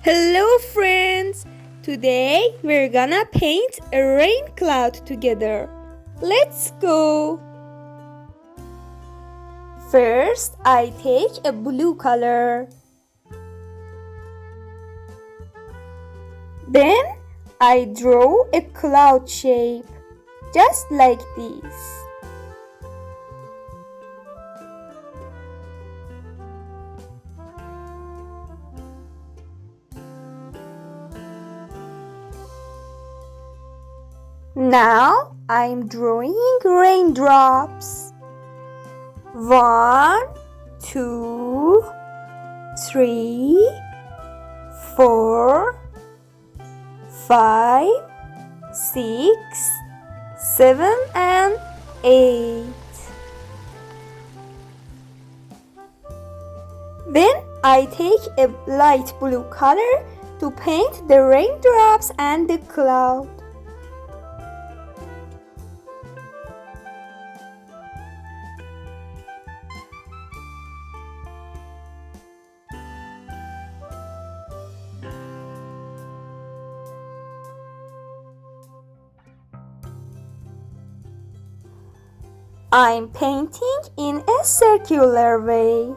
Hello friends! Today we're gonna paint a rain cloud together. Let's go! First, I take a blue color. Then I draw a cloud shape, just like this. Now I'm drawing raindrops. 1, 2, 3, 4, 5, 6, 7 and 8. Then I take a light blue color to paint the raindrops and the cloud. I'm painting in a circular way.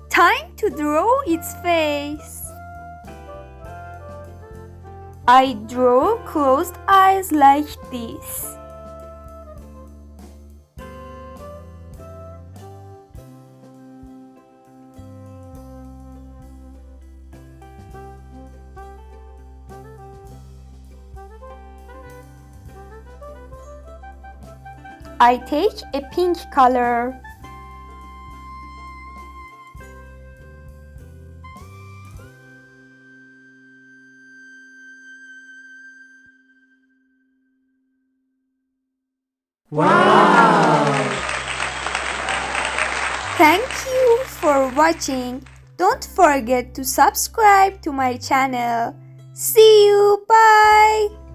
Time to draw its face. I draw closed eyes like this. I take a pink color. Wow! Thank you for watching. Don't forget to subscribe to my channel. See you. Bye.